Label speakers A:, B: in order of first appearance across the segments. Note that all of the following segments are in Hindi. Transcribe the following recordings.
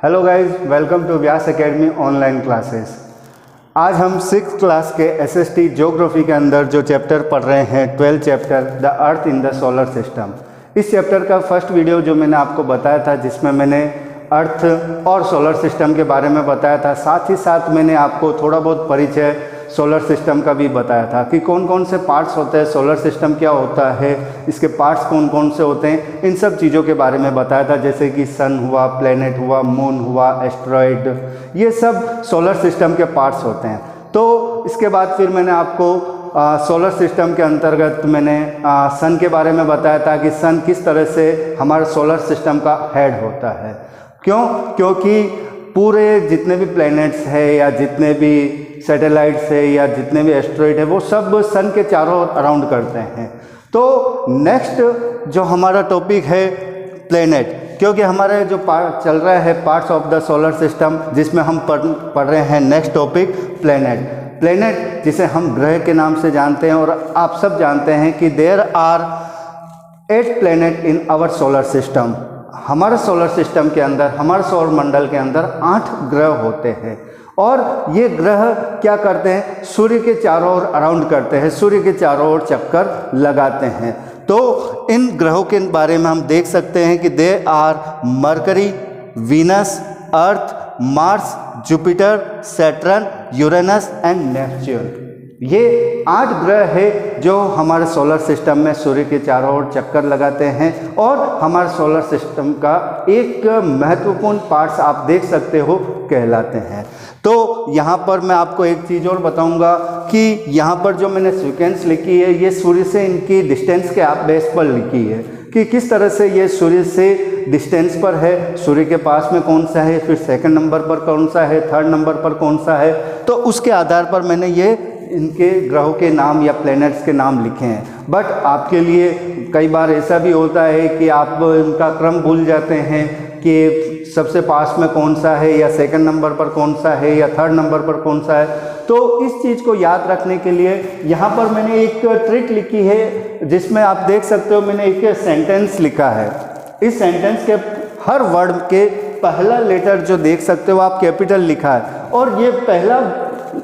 A: Hello guys, welcome to Vyas academy online classes. आज हम 6th क्लास के एसएसटी ज्योग्राफी के अंदर जो चैप्टर पढ़ रहे हैं, 12th chapter the earth in the solar system. इस चैप्टर का फर्स्ट वीडियो जो मैंने आपको बताया था, जिसमें मैंने अर्थ और सोलर सिस्टम के बारे में बताया था, साथ ही साथ मैंने आपको थोड़ा बहुत परिचय सोलर सिस्टम का भी बताया था कि कौन कौन से पार्ट्स होते हैं, सोलर सिस्टम क्या होता है, इसके पार्ट्स कौन कौन से होते हैं, इन सब चीज़ों के बारे में बताया था। जैसे कि सन हुआ, प्लेनेट हुआ, मून हुआ, एस्ट्रॉयड, ये सब सोलर सिस्टम के पार्ट्स होते हैं। तो इसके बाद फिर मैंने आपको सोलर सिस्टम के अंतर्गत मैंने सन के बारे में बताया था कि सन किस तरह से हमारे सोलर सिस्टम का हेड होता है। क्योंकि पूरे जितने भी प्लैनेट्स हैं या जितने भी सैटेलाइट्स है या जितने भी एस्ट्रॉइड है, वो सब सन के चारों अराउंड करते हैं। तो नेक्स्ट जो हमारा टॉपिक है प्लैनेट, क्योंकि हमारे जो चल रहा है parts of the solar system, जिसमें हम पढ़ रहे हैं नेक्स्ट टॉपिक प्लैनेट, जिसे हम ग्रह के नाम से जानते हैं। और आप सब जानते हैं कि there are 8 planet in our solar system. हमारे सोलर सिस्टम के अंदर, हमारे सौर मंडल के अंदर 8 ग्रह होते हैं। और ये ग्रह क्या करते हैं? सूर्य के चारों ओर अराउंड करते हैं, सूर्य के चारों ओर चक्कर लगाते हैं। तो इन ग्रहों के बारे में हम देख सकते हैं कि they are Mercury, Venus, Earth, Mars, Jupiter, Saturn, Uranus and Neptune. ये 8 ग्रह है जो हमारे सोलर सिस्टम में सूर्य के चारों ओर चक्कर लगाते हैं और हमारे सोलर सिस्टम का एक महत्वपूर्ण पार्ट्स आप देख सकते हो कहलाते हैं। तो यहाँ पर मैं आपको एक चीज़ और बताऊंगा कि यहाँ पर जो मैंने सीक्वेंस लिखी है, ये सूर्य से इनकी डिस्टेंस के बेस पर लिखी है कि किस तरह से ये सूर्य से डिस्टेंस पर है, सूर्य के पास में कौन सा है, फिर सेकंड नंबर पर कौन सा है, थर्ड नंबर पर कौन सा है। तो उसके आधार पर मैंने ये इनके ग्रहों के नाम या प्लैनेट्स के नाम लिखे हैं। बट आपके लिए कई बार ऐसा भी होता है कि आप इनका क्रम भूल जाते हैं कि सबसे पास में कौन सा है, या सेकंड नंबर पर कौन सा है, या थर्ड नंबर पर कौन सा है। तो इस चीज़ को याद रखने के लिए यहाँ पर मैंने एक ट्रिक लिखी है, जिसमें आप देख सकते हो मैंने एक सेंटेंस लिखा है। इस सेंटेंस के हर वर्ड के पहला लेटर जो देख सकते हो आप, कैपिटल लिखा है। और ये पहला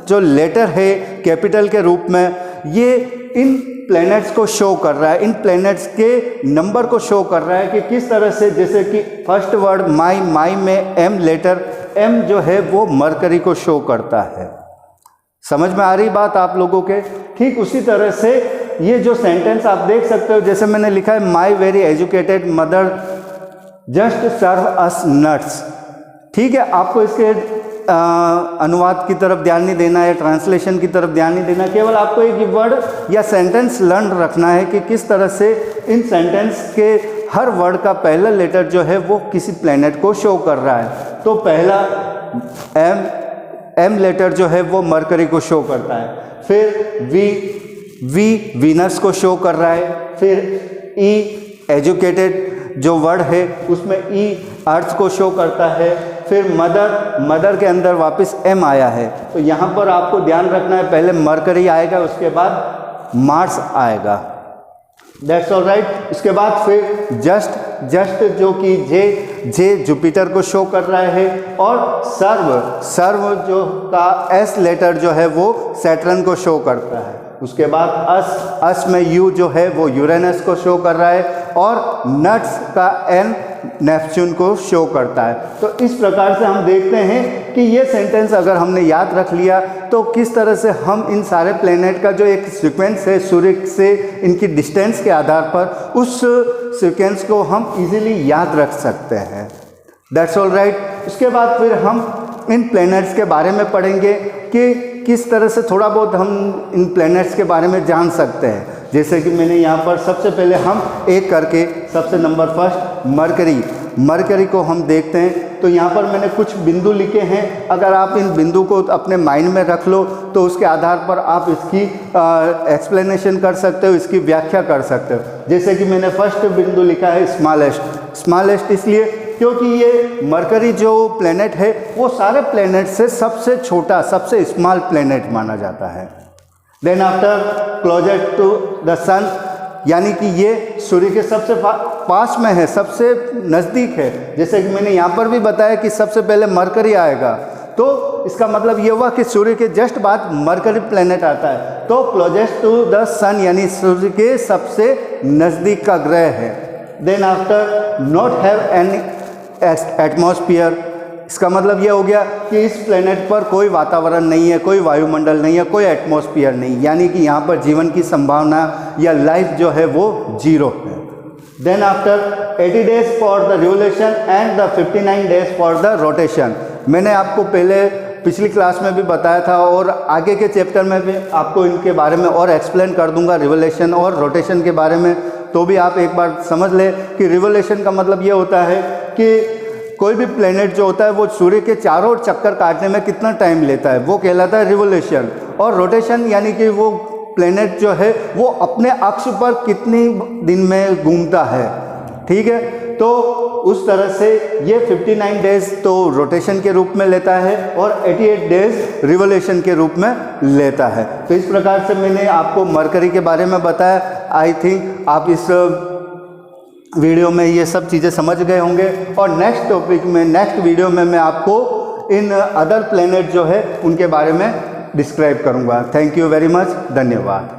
A: जो लेटर है कैपिटल के रूप में, ये इन प्लैनेट्स को शो कर रहा है, इन प्लैनेट्स के नंबर को शो कर रहा है कि किस तरह से। जैसे कि फर्स्ट वर्ड माई में एम लेटर, एम जो है वो मरकरी को शो करता है। समझ में आ रही बात आप लोगों के? ठीक उसी तरह से ये जो सेंटेंस आप देख सकते हो, जैसे मैंने लिखा है my very educated mother just serve us nuts. ठीक है, आपको इसके अनुवाद की तरफ ध्यान नहीं देना है, ट्रांसलेशन की तरफ ध्यान नहीं देना, केवल आपको एक वर्ड या सेंटेंस लर्न रखना है कि किस तरह से इन सेंटेंस के हर वर्ड का पहला लेटर जो है वो किसी प्लैनेट को शो कर रहा है। तो पहला एम लेटर जो है वो मरकरी को शो करता है। फिर वी वीनस को शो कर रहा है। फिर ई एजुकेटेड जो वर्ड है उसमें ई अर्थ को शो करता है। फिर मदर के अंदर वापस एम आया है। तो यहाँ पर आपको ध्यान रखना है, पहले मरकरी आएगा, उसके बाद मार्स आएगा। That's all right. उसके बाद फिर जस्ट जो कि जे जुपिटर को शो कर रहा है। और सर्व जो का एस लेटर जो है वो सैटर्न को शो करता है। उसके बाद अस में यू जो है वो यूरेनस को शो कर रहा है। और नट्स का एन नेपच्यून को शो करता है। तो इस प्रकार से हम देखते हैं कि ये सेंटेंस अगर हमने याद रख लिया तो किस तरह से हम इन सारे प्लैनेट का जो एक सीक्वेंस है सूर्य से इनकी डिस्टेंस के आधार पर, उस सीक्वेंस को हम इजीली याद रख सकते हैं। That's all right. उसके बाद फिर हम इन प्लैनेट्स के बारे में पढ़ेंगे कि किस तरह से थोड़ा बहुत हम इन प्लैनेट्स के बारे में जान सकते हैं। जैसे कि मैंने यहाँ पर सबसे पहले हम एक करके, सबसे नंबर फर्स्ट मरकरी को हम देखते हैं। तो यहाँ पर मैंने कुछ बिंदु लिखे हैं। अगर आप इन बिंदु को अपने माइंड में रख लो तो उसके आधार पर आप इसकी एक्सप्लेनेशन कर सकते हो, इसकी व्याख्या कर सकते हो। जैसे कि मैंने फर्स्ट बिंदु लिखा है स्मॉलेस्ट इसलिए क्योंकि ये मरकरी जो प्लैनेट है वो सारे प्लैनेट से सबसे छोटा, सबसे स्मॉल प्लैनेट माना जाता है। Then after closer to the sun, यानी कि ये सूर्य के सबसे पास में है, सबसे नज़दीक है। जैसे कि मैंने यहाँ पर भी बताया कि सबसे पहले मरकरी आएगा, तो इसका मतलब ये हुआ कि सूर्य के जस्ट बाद मरकरी प्लेनेट आता है, तो क्लोजेस्ट टू द सन यानी सूर्य के सबसे नज़दीक का ग्रह है। Then after not have any atmosphere, इसका मतलब ये हो गया कि इस प्लेनेट पर कोई वातावरण नहीं है, कोई वायुमंडल नहीं है, कोई एटमॉस्फेयर नहीं, यानी कि यहाँ पर जीवन की संभावना या लाइफ जो है वो 0 है। Then after 80 days for the revolution and the 59 days for the rotation. मैंने आपको पहले पिछली क्लास में भी बताया था और आगे के चैप्टर में भी आपको इनके बारे में और एक्सप्लेन कर दूंगा, रिवोल्यूशन और रोटेशन के बारे में। तो भी आप एक बार समझ लें कि रिवोल्यूशन का मतलब ये होता है कि कोई भी प्लेनेट जो होता है वो सूर्य के चारों ओर चक्कर काटने में कितना टाइम लेता है, वो कहलाता है रिवोल्यूशन। और रोटेशन यानी कि वो प्लेनेट जो है वो अपने अक्ष पर कितने दिन में घूमता है, ठीक है। तो उस तरह से ये 59 डेज तो रोटेशन के रूप में लेता है और 88 डेज रिवोल्यूशन के रूप में लेता है। तो इस प्रकार से मैंने आपको मरकरी के बारे में बताया। आई थिंक आप इस वीडियो में ये सब चीज़ें समझ गए होंगे और नेक्स्ट टॉपिक में, नेक्स्ट वीडियो में मैं आपको इन अदर प्लेनेट जो है उनके बारे में डिस्क्राइब करूँगा। थैंक यू वेरी मच, धन्यवाद।